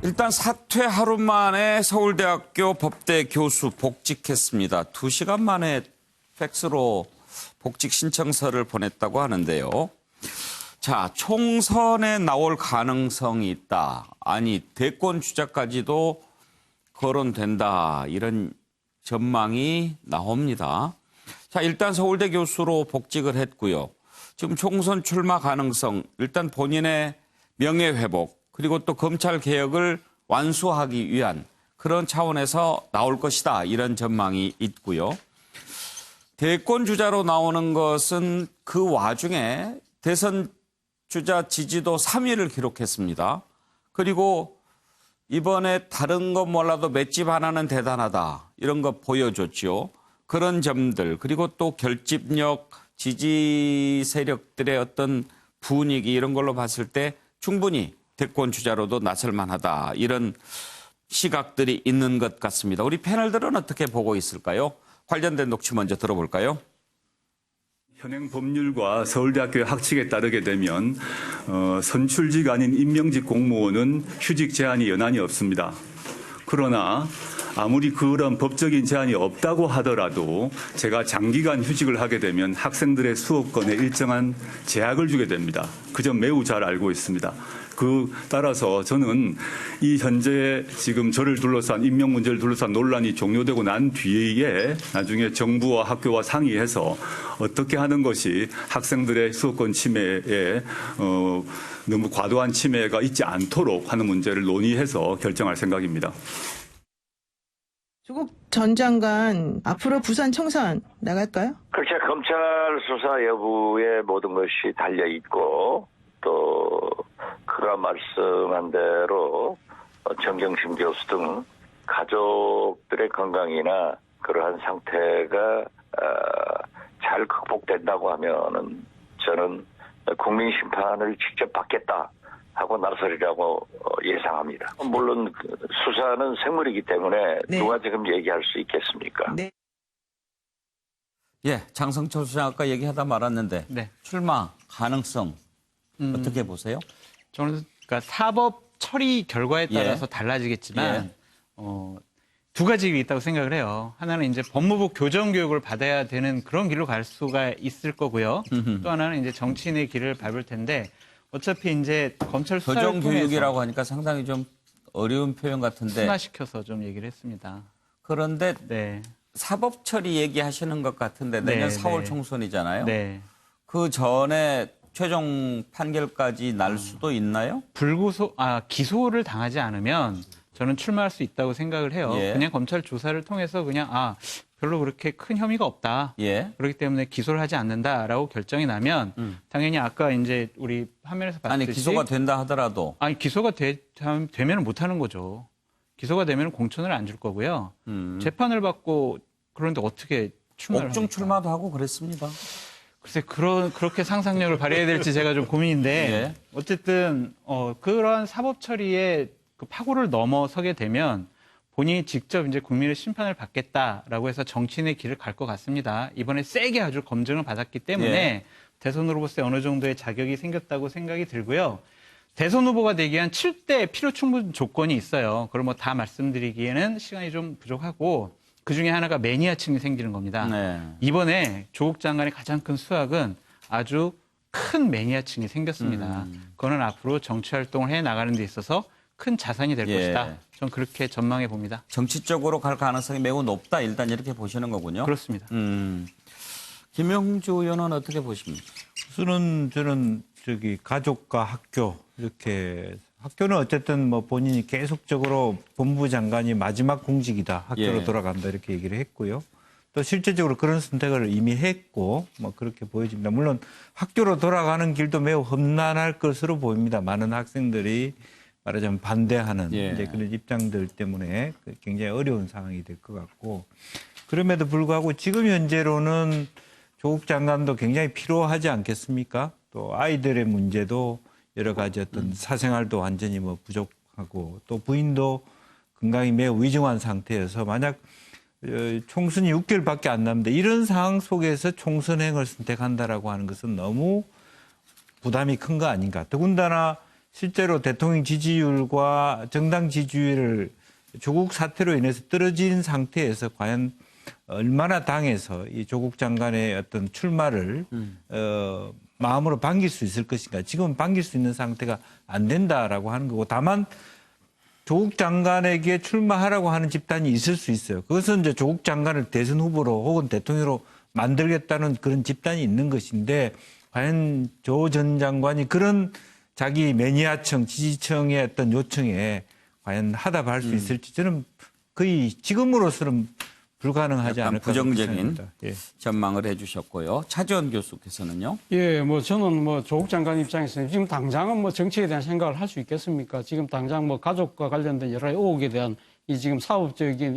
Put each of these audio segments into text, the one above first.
일단 사퇴 하루 만에 서울대학교 법대 교수 복직했습니다. 2시간 만에 팩스로 복직 신청서를 보냈다고 하는데요. 자, 총선에 나올 가능성이 있다. 아니, 대권 주자까지도 거론된다. 이런 전망이 나옵니다. 자, 일단 서울대 교수로 복직을 했고요. 지금 총선 출마 가능성, 일단 본인의 명예회복, 그리고 또 검찰 개혁을 완수하기 위한 그런 차원에서 나올 것이다. 이런 전망이 있고요. 대권 주자로 나오는 것은 그 와중에 대선 주자 지지도 3위를 기록했습니다. 그리고 이번에 다른 건 몰라도 맷집 하나는 대단하다. 이런 거 보여줬죠. 그런 점들, 그리고 또 결집력, 지지 세력들의 어떤 분위기 이런 걸로 봤을 때 충분히 대권 주자로도 나설 만하다. 이런 시각들이 있는 것 같습니다. 우리 패널들은 어떻게 보고 있을까요? 관련된 녹취 먼저 들어볼까요? 현행 법률과 서울대학교의 학칙에 따르게 되면 선출직 아닌 임명직 공무원은 휴직 제한이 연한이 없습니다. 그러나 아무리 그런 법적인 제한이 없다고 하더라도 제가 장기간 휴직을 하게 되면 학생들의 수업권에 일정한 제약을 주게 됩니다. 그 점 매우 잘 알고 있습니다. 따라서 저는 이 현재 지금 저를 둘러싼 임명 문제를 둘러싼 논란이 종료되고 난 뒤에 나중에 정부와 학교와 상의해서 어떻게 하는 것이 학생들의 수업권 침해에 너무 과도한 침해가 있지 않도록 하는 문제를 논의해서 결정할 생각입니다. 조국 전 장관 앞으로 부산 청산 나갈까요? 그렇죠. 검찰 수사 여부에 모든 것이 달려 있고 또 그가 말씀한 대로 정경심 교수 등 가족들의 건강이나 그러한 상태가 잘 극복된다고 하면은 저는 국민 심판을 직접 받겠다 하고 나서리라고 예상합니다. 물론 수사는 생물이기 때문에 네. 누가 지금 얘기할 수 있겠습니까? 네. 예, 장성철 수장 아까 얘기하다 말았는데 네. 출마 가능성 어떻게 보세요? 저는 그러니까 사법 처리 결과에 따라서 달라지겠지만 두 가지 일이 있다고 생각을 해요. 하나는 이제 법무부 교정 교육을 받아야 되는 그런 길로 갈 수가 있을 거고요. 또 하나는 이제 정치인의 길을 밟을 텐데 어차피 이제 검찰 수사를 교정 통해서 교육이라고 하니까 상당히 좀 어려운 표현 같은데 순화시켜서 좀 얘기를 했습니다. 그런데 네. 사법 처리 얘기하시는 것 같은데 내년 네, 4월 네. 총선이잖아요. 네. 그 전에 최종 판결까지 날 수도 있나요? 기소를 당하지 않으면 저는 출마할 수 있다고 생각을 해요. 예. 그냥 검찰 조사를 통해서 그냥 별로 그렇게 큰 혐의가 없다. 예. 그렇기 때문에 기소를 하지 않는다라고 결정이 나면 당연히 아까 이제 우리 화면에서 봤듯이 아니 기소가 된다 하더라도 기소가 되면 못 하는 거죠. 기소가 되면 공천을 안 줄 거고요. 재판을 받고 그런데 어떻게 출마를 옥중 합니까? 출마도 하고 그랬습니다. 글쎄 그렇게 상상력을 발휘해야 될지 제가 좀 고민인데 예. 어쨌든 그런 사법 처리의 그 파고를 넘어서게 되면 본인이 직접 이제 국민의 심판을 받겠다라고 해서 정치인의 길을 갈 것 같습니다. 이번에 세게 아주 검증을 받았기 때문에 예. 대선 후보로서 어느 정도의 자격이 생겼다고 생각이 들고요. 대선 후보가 되기 위한 7대 필요 충분 조건이 있어요. 그걸 뭐 다 말씀드리기에는 시간이 좀 부족하고 그중에 하나가 매니아층이 생기는 겁니다. 네. 이번에 조국 장관의 가장 큰 수확은 아주 큰 매니아층이 생겼습니다. 그거는 앞으로 정치 활동을 해 나가는 데 있어서 큰 자산이 될 예. 것이다. 전 그렇게 전망해 봅니다. 정치적으로 갈 가능성이 매우 높다. 일단 이렇게 보시는 거군요. 그렇습니다. 김영주 의원은 어떻게 보십니까? 우선은 저는 가족과 학교 이렇게 학교는 어쨌든 뭐 본인이 계속적으로 법무부 장관이 마지막 공직이다. 학교로 예. 돌아간다 이렇게 얘기를 했고요. 또 실제적으로 그런 선택을 이미 했고 뭐 그렇게 보여집니다. 물론 학교로 돌아가는 길도 매우 험난할 것으로 보입니다. 많은 학생들이 말하자면 반대하는 예. 이제 그런 입장들 때문에 굉장히 어려운 상황이 될 것 같고 그럼에도 불구하고 지금 현재로는 조국 장관도 굉장히 필요하지 않겠습니까? 또 아이들의 문제도 여러 가지 어떤 사생활도 완전히 뭐 부족하고 또 부인도 건강이 매우 위중한 상태여서 만약 총선이 6개월밖에 안 남는데 이런 상황 속에서 총선행을 선택한다라고 하는 것은 너무 부담이 큰 거 아닌가. 더군다나 실제로 대통령 지지율과 정당 지지율을 조국 사태로 인해서 떨어진 상태에서 과연 얼마나 당에서 이 조국 장관의 어떤 출마를 마음으로 반길 수 있을 것인가. 지금 반길 수 있는 상태가 안 된다라고 하는 거고, 다만 조국 장관에게 출마하라고 하는 집단이 있을 수 있어요. 그것은 이제 조국 장관을 대선 후보로 혹은 대통령으로 만들겠다는 그런 집단이 있는 것인데, 과연 조 전 장관이 그런 자기 매니아층, 지지층의 어떤 요청에 과연 하답할 수 있을지 저는 거의 지금으로서는 불가능하지 약간 않을까. 부정적인 예. 전망을 해주셨고요. 차지원 교수께서는요. 예, 뭐 저는 뭐 조국 장관 입장에서는 지금 당장은 뭐 정치에 대한 생각을 할 수 있겠습니까? 지금 당장 뭐 가족과 관련된 여러 가지 의혹에 대한 이 지금 사업적인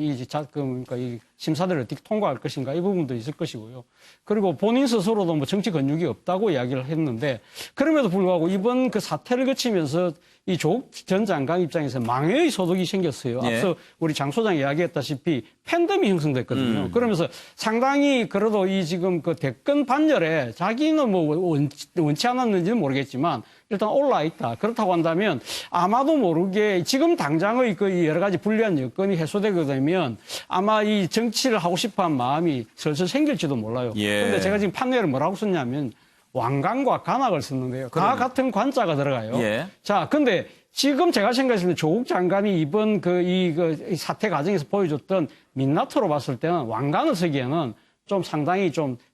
그러니까 이 심사들을 어떻게 통과할 것인가 이 부분도 있을 것이고요. 그리고 본인 스스로도 뭐 정치 근육이 없다고 이야기를 했는데, 그럼에도 불구하고 이번 그 사태를 거치면서 이 조국 전 장관 입장에서 망해의 소득이 생겼어요. 예. 앞서 우리 장 소장이 이야기했다시피 팬덤이 형성됐거든요. 그러면서 상당히 그래도 이 지금 그 대권 반열에 자기는 뭐 원치 않았는지는 모르겠지만 일단 올라 있다. 그렇다고 한다면 아마도 모르게 지금 당장의 그 여러 가지 불리한 여건이 해소되게 되면 아마 이 정치를 하고 싶어한 마음이 슬슬 생길지도 몰라요. 예. 그런데 제가 지금 판례를 뭐라고 썼냐면 왕관과 관악을 썼는데요. 다 같은 관자가 들어가요. 예. 자, 근데 지금 제가 생각했을 때 조국 장관이 이번 이 사태 과정에서 보여줬던 민낯으로 봤을 때는 왕관을 쓰기에는 좀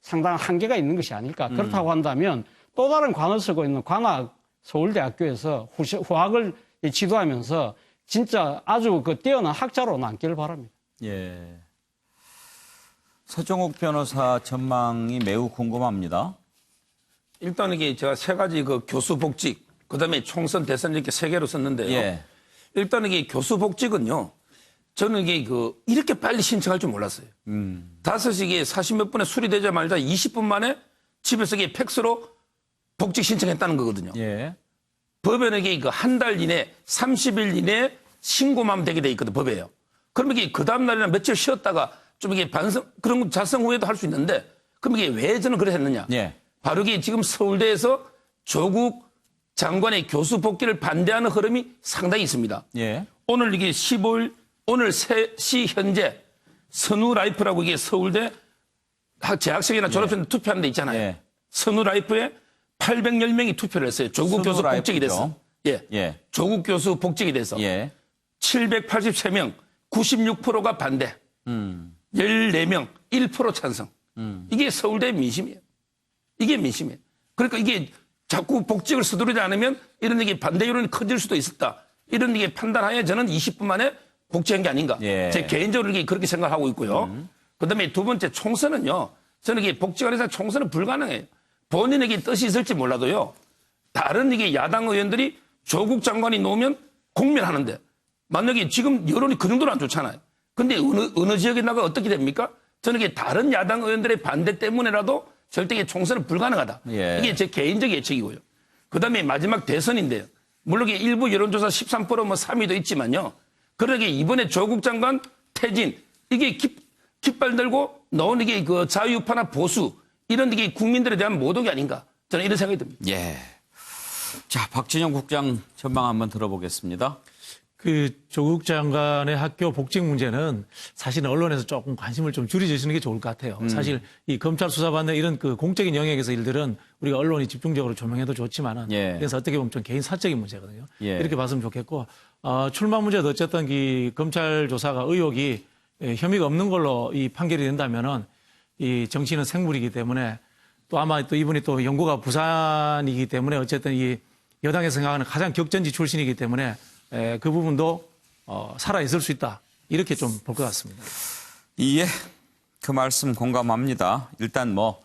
상당한 한계가 있는 것이 아닐까. 그렇다고 한다면 또 다른 관을 쓰고 있는 관악 서울대학교에서 후학을 지도하면서 진짜 아주 그 뛰어난 학자로 남기를 바랍니다. 예. 서정욱 변호사 전망이 매우 궁금합니다. 일단 이게 제가 세 가지 그 교수 복직, 그다음에 총선 대선 이렇게 세 개로 썼는데요. 예. 일단 이게 교수 복직은요. 저는 이게 이렇게 빨리 신청할 줄 몰랐어요. 5시에 40몇 분에 수리되자마자 20분 만에 집에서 이게 팩스로 복직 신청했다는 거거든요. 예. 법에는 이게 한 달 이내, 30일 이내에 신고만 되게 돼 있거든, 법에요. 그러면 이게 그 다음날이나 며칠 쉬었다가 좀 이게 그런 자성 후회도 할 수 있는데, 그럼 이게 왜 저는 그래 했느냐. 예. 바로 이게 지금 서울대에서 조국 장관의 교수 복귀를 반대하는 흐름이 상당히 있습니다. 예. 오늘 이게 15일, 오늘 3시 현재 선우라이프라고 이게 서울대 재학생이나 졸업생 투표하는 데 있잖아요. 예. 선우라이프에 810명이 투표를 했어요. 조국 교수 선우라이프죠. 복직이 됐어. 예. 예. 조국 교수 복직이 돼서. 예. 783명, 96%가 반대. 14명, 1% 찬성. 이게 서울대 민심이에요. 이게 민심이에요. 그러니까 이게 자꾸 복직을 서두르지 않으면 이런 이게 반대 여론이 커질 수도 있었다. 이런 이게 판단하에 저는 20분 만에 복직한 게 아닌가. 예. 제 개인적으로 이게 그렇게 생각하고 있고요. 그다음에 두 번째 총선은요. 저는 이게 복직을 해서 총선은 불가능해요. 본인에게 뜻이 있을지 몰라도요. 다른 이게 야당 의원들이 조국 장관이 놓으면 공멸하는데 만약에 지금 여론이 그 정도로 안 좋잖아요. 근데 어느 지역에 나가 어떻게 됩니까? 저는 이게 다른 야당 의원들의 반대 때문에라도 절대 이게 총선은 불가능하다. 예. 이게 제 개인적 예측이고요. 그다음에 마지막 대선인데요. 물론 이게 일부 여론조사 13% 뭐 3위도 있지만요. 그러게 이번에 조국 장관 퇴진 이게 깃발 들고 나온 이게 그 자유파나 보수 이런 이게 국민들에 대한 모독이 아닌가. 저는 이런 생각이 듭니다. 예. 자, 박진영 국장 전망 한번 들어보겠습니다. 그 조국 장관의 학교 복직 문제는 사실 언론에서 조금 관심을 좀 줄여주시는 게 좋을 것 같아요. 사실 이 검찰 수사받는 이런 그 공적인 영역에서 일들은 우리가 언론이 집중적으로 조명해도 좋지만은 예. 그래서 어떻게 보면 좀 개인 사적인 문제거든요. 예. 이렇게 봤으면 좋겠고 출마 문제도 어쨌든 이 검찰 조사가 의혹이 혐의가 없는 걸로 이 판결이 된다면은 이 정치는 생물이기 때문에 또 아마 또 이분이 또 연고가 부산이기 때문에 어쨌든 이 여당에서 생각하는 가장 격전지 출신이기 때문에 그 부분도 살아 있을 수 있다. 이렇게 좀 볼 것 같습니다. 예. 그 말씀 공감합니다. 일단 뭐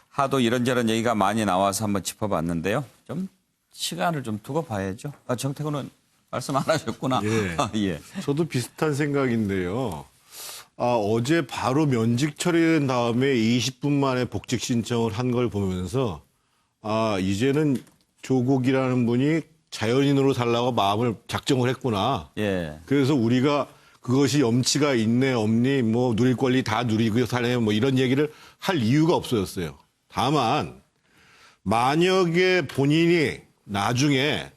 하도 이런저런 얘기가 많이 나와서 한번 짚어봤는데요. 좀 시간을 좀 두고 봐야죠. 정태근은 말씀 안 하셨구나. 예. 예. 저도 비슷한 생각인데요. 어제 바로 면직 처리된 다음에 20분 만에 복직 신청을 한 걸 보면서 이제는 조국이라는 분이 자연인으로 살라고 마음을 작정을 했구나. 예. 그래서 우리가 그것이 염치가 있네 없니 뭐 누릴 권리 다 누리고 사네 뭐 이런 얘기를 할 이유가 없어졌어요. 다만 만약에 본인이 나중에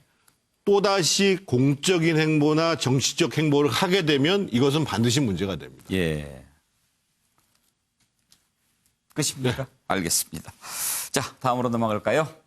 또다시 공적인 행보나 정치적 행보를 하게 되면 이것은 반드시 문제가 됩니다. 예. 끝입니까? 알겠습니다. 자, 다음으로 넘어갈까요?